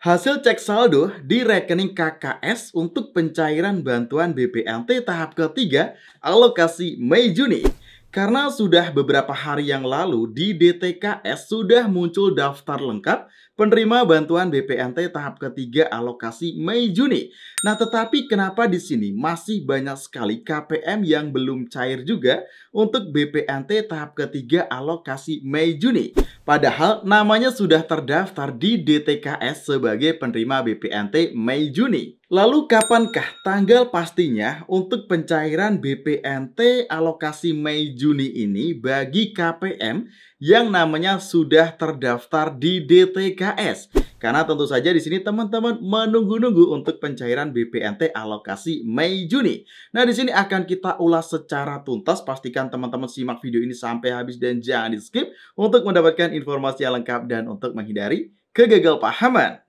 Hasil cek saldo di rekening KKS untuk pencairan bantuan BPNT tahap ketiga alokasi Mei Juni. Karena sudah beberapa hari yang lalu di DTKS sudah muncul daftar lengkap penerima bantuan BPNT tahap ketiga alokasi Mei Juni. Nah, tetapi kenapa di sini masih banyak sekali KPM yang belum cair juga untuk BPNT tahap ketiga alokasi Mei Juni? Padahal namanya sudah terdaftar di DTKS sebagai penerima BPNT Mei Juni. Lalu kapankah tanggal pastinya untuk pencairan BPNT alokasi Mei Juni ini bagi KPM yang namanya sudah terdaftar di DTKS? Karena tentu saja di sini teman-teman menunggu-nunggu untuk pencairan BPNT alokasi Mei Juni. Nah, di sini akan kita ulas secara tuntas. Pastikan teman-teman simak video ini sampai habis dan jangan di-skip untuk mendapatkan informasi yang lengkap dan untuk menghindari kegagalpahaman.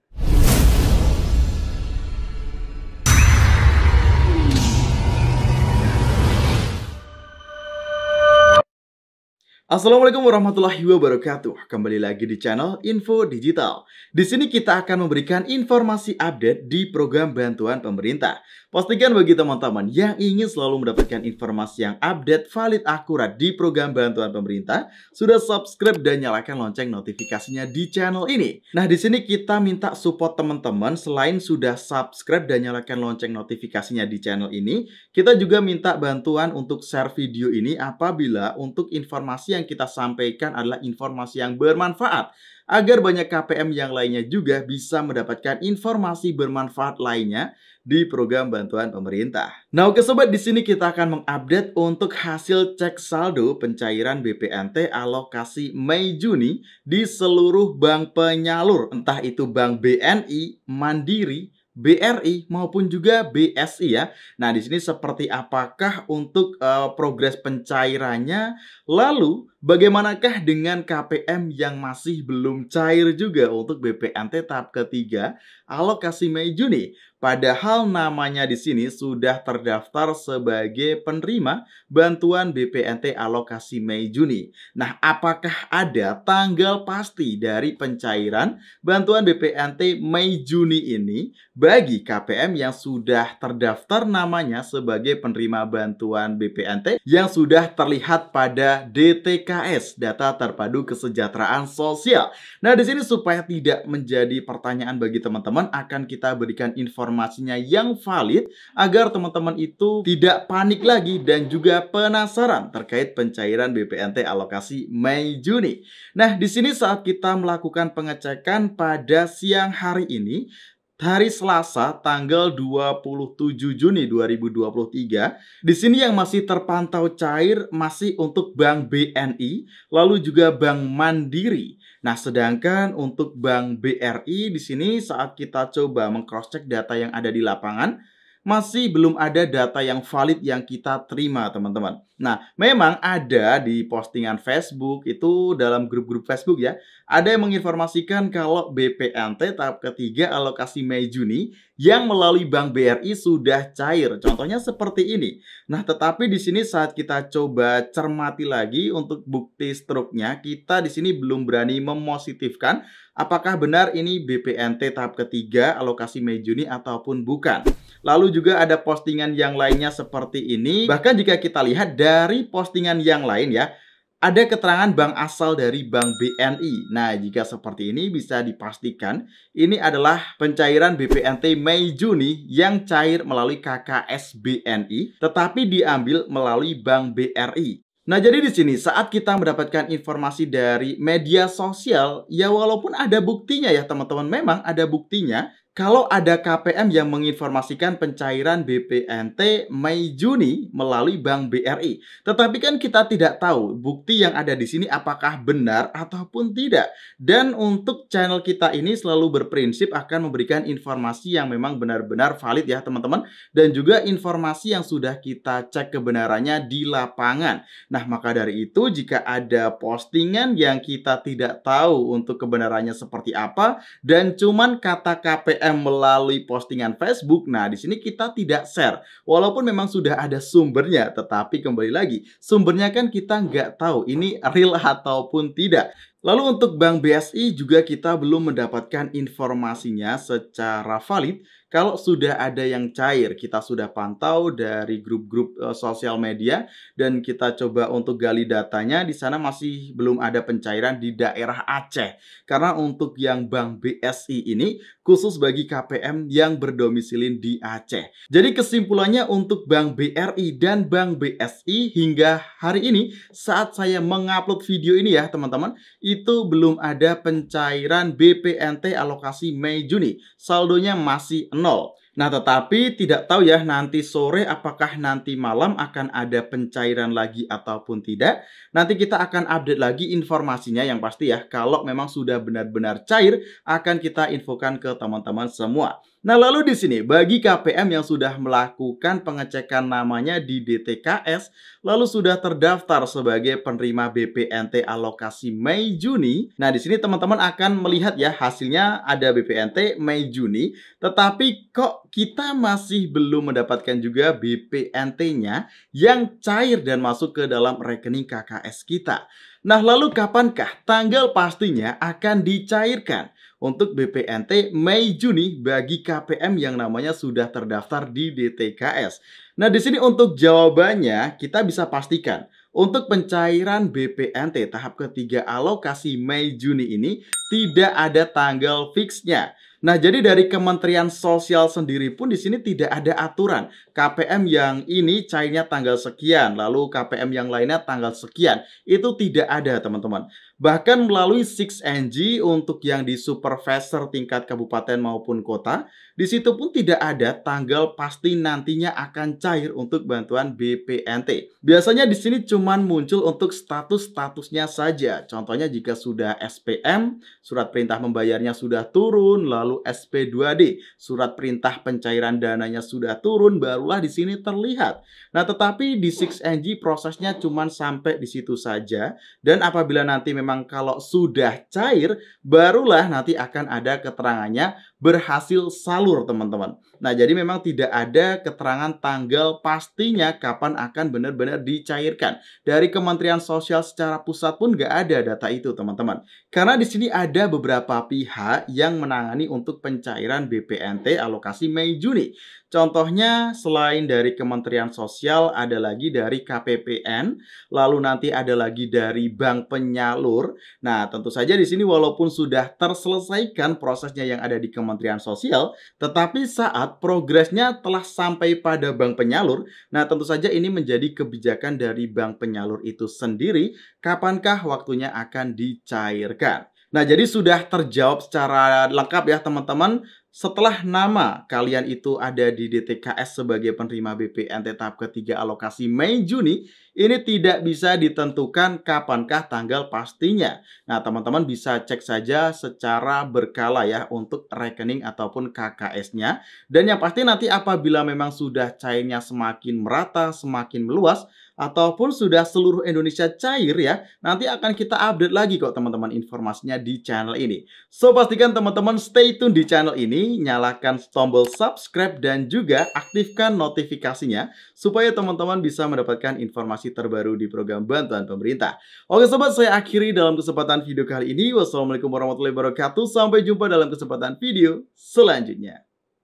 Assalamualaikum warahmatullahi wabarakatuh. Kembali lagi di channel Info Digital. Di sini kita akan memberikan informasi update di program bantuan pemerintah. Pastikan bagi teman-teman yang ingin selalu mendapatkan informasi yang update, valid, akurat di program bantuan pemerintah, sudah subscribe dan nyalakan lonceng notifikasinya di channel ini. Nah, di sini kita minta support teman-teman. Selain sudah subscribe dan nyalakan lonceng notifikasinya di channel ini, kita juga minta bantuan untuk share video ini apabila untuk informasi yang kita sampaikan adalah informasi yang bermanfaat, agar banyak KPM yang lainnya juga bisa mendapatkan informasi bermanfaat lainnya di program bantuan pemerintah. Nah, oke sobat, di sini kita akan mengupdate untuk hasil cek saldo pencairan BPNT alokasi Mei Juni di seluruh bank penyalur, entah itu Bank BNI, Mandiri, BRI maupun juga BSI ya. Nah, di sini seperti apakah untuk progres pencairannya? Lalu, bagaimanakah dengan KPM yang masih belum cair juga untuk BPNT tahap ketiga alokasi Mei Juni? Padahal namanya di sini sudah terdaftar sebagai penerima bantuan BPNT alokasi Mei Juni. Nah, apakah ada tanggal pasti dari pencairan bantuan BPNT Mei Juni ini bagi KPM yang sudah terdaftar namanya sebagai penerima bantuan BPNT yang sudah terlihat pada DTKS, Data Terpadu Kesejahteraan Sosial. Nah, di sini supaya tidak menjadi pertanyaan bagi teman-teman, akan kita berikan informasinya yang valid agar teman-teman itu tidak panik lagi dan juga penasaran terkait pencairan BPNT alokasi Mei Juni. Nah, di sini saat kita melakukan pengecekan pada siang hari ini, hari Selasa tanggal 27 Juni 2023, di sini yang masih terpantau cair masih untuk Bank BNI, lalu juga Bank Mandiri. Nah, sedangkan untuk Bank BRI di sini saat kita coba meng-cross-check data yang ada di lapangan, masih belum ada data yang valid yang kita terima, teman-teman. Nah, memang ada di postingan Facebook itu dalam grup-grup Facebook ya, ada yang menginformasikan kalau BPNT tahap ketiga alokasi Mei Juni yang melalui Bank BRI sudah cair. Contohnya seperti ini. Nah, tetapi di sini saat kita coba cermati lagi untuk bukti struknya, kita di sini belum berani mempositifkan apakah benar ini BPNT tahap ketiga alokasi Mei Juni ataupun bukan. Lalu juga ada postingan yang lainnya seperti ini. Bahkan jika kita lihat dari postingan yang lain ya, ada keterangan bank asal dari Bank BNI. Nah, jika seperti ini bisa dipastikan ini adalah pencairan BPNT Mei Juni yang cair melalui KKS BNI, tetapi diambil melalui Bank BRI. Nah, jadi di sini saat kita mendapatkan informasi dari media sosial, ya walaupun ada buktinya ya teman-teman, memang ada buktinya kalau ada KPM yang menginformasikan pencairan BPNT Mei Juni melalui Bank BRI. Tetapi kan kita tidak tahu bukti yang ada di sini apakah benar ataupun tidak. Dan untuk channel kita ini selalu berprinsip akan memberikan informasi yang memang benar-benar valid ya teman-teman. Dan juga informasi yang sudah kita cek kebenarannya di lapangan. Nah, maka dari itu jika ada postingan yang kita tidak tahu untuk kebenarannya seperti apa dan cuman kata KPM melalui postingan Facebook, nah di sini kita tidak share. Walaupun memang sudah ada sumbernya, tetapi kembali lagi sumbernya kan kita nggak tahu ini real ataupun tidak. Lalu untuk Bank BSI juga kita belum mendapatkan informasinya secara valid kalau sudah ada yang cair. Kita sudah pantau dari grup-grup sosial media dan kita coba untuk gali datanya, di sana masih belum ada pencairan di daerah Aceh. Karena untuk yang Bank BSI ini khusus bagi KPM yang berdomisilin di Aceh. Jadi kesimpulannya untuk Bank BRI dan Bank BSI hingga hari ini saat saya mengupload video ini ya teman-teman, itu belum ada pencairan BPNT alokasi Mei Juni. Saldonya masih nol. Nah, tetapi tidak tahu ya nanti sore apakah nanti malam akan ada pencairan lagi ataupun tidak. Nanti kita akan update lagi informasinya yang pasti ya. Kalau memang sudah benar-benar cair, akan kita infokan ke teman-teman semua. Nah, lalu di sini bagi KPM yang sudah melakukan pengecekan namanya di DTKS, lalu sudah terdaftar sebagai penerima BPNT alokasi Mei Juni. Nah, di sini teman-teman akan melihat ya hasilnya ada BPNT Mei Juni, tetapi kok kita masih belum mendapatkan juga BPNT-nya yang cair dan masuk ke dalam rekening KKS kita. Nah, lalu kapankah tanggal pastinya akan dicairkan untuk BPNT Mei Juni bagi KPM yang namanya sudah terdaftar di DTKS? Nah, di sini untuk jawabannya kita bisa pastikan untuk pencairan BPNT tahap ketiga alokasi Mei Juni ini tidak ada tanggal fixnya. Nah, jadi dari Kementerian Sosial sendiri pun di sini tidak ada aturan KPM yang ini cairnya tanggal sekian, lalu KPM yang lainnya tanggal sekian. Itu tidak ada, teman-teman. Bahkan melalui 6NG untuk yang di supervisor tingkat kabupaten maupun kota, di situ pun tidak ada tanggal pasti nantinya akan cair untuk bantuan BPNT. Biasanya di sini cuma muncul untuk statusnya saja. Contohnya jika sudah SPM, surat perintah membayarnya sudah turun, lalu SP2D, surat perintah pencairan dananya sudah turun, barulah di sini terlihat. Nah, tetapi di 6NG prosesnya cuma sampai di situ saja. Dan apabila nanti memang kalau sudah cair, barulah nanti akan ada keterangannya berhasil salur, teman-teman. Nah, jadi memang tidak ada keterangan tanggal pastinya kapan akan benar-benar dicairkan. Dari Kementerian Sosial secara pusat pun nggak ada data itu, teman-teman. Karena di sini ada beberapa pihak yang menangani untuk pencairan BPNT alokasi Mei Juni. Contohnya selain dari Kementerian Sosial ada lagi dari KPPN, lalu nanti ada lagi dari bank penyalur. Nah, tentu saja di sini walaupun sudah terselesaikan prosesnya yang ada di Kementerian Sosial, tetapi saat progresnya telah sampai pada bank penyalur, nah tentu saja ini menjadi kebijakan dari bank penyalur itu sendiri, kapankah waktunya akan dicairkan. Nah, jadi sudah terjawab secara lengkap ya teman-teman. Setelah nama kalian itu ada di DTKS sebagai penerima BPNT tahap ketiga alokasi Mei Juni, ini tidak bisa ditentukan kapankah tanggal pastinya. Nah, teman-teman bisa cek saja secara berkala ya untuk rekening ataupun KKS-nya. Dan yang pasti nanti apabila memang sudah cairnya semakin merata, semakin meluas, ataupun sudah seluruh Indonesia cair ya, nanti akan kita update lagi kok teman-teman informasinya di channel ini. So, pastikan teman-teman stay tune di channel ini, nyalakan tombol subscribe dan juga aktifkan notifikasinya supaya teman-teman bisa mendapatkan informasi terbaru di program bantuan pemerintah. Oke sobat, saya akhiri dalam kesempatan video kali ini. Wassalamualaikum warahmatullahi wabarakatuh. Sampai jumpa dalam kesempatan video selanjutnya.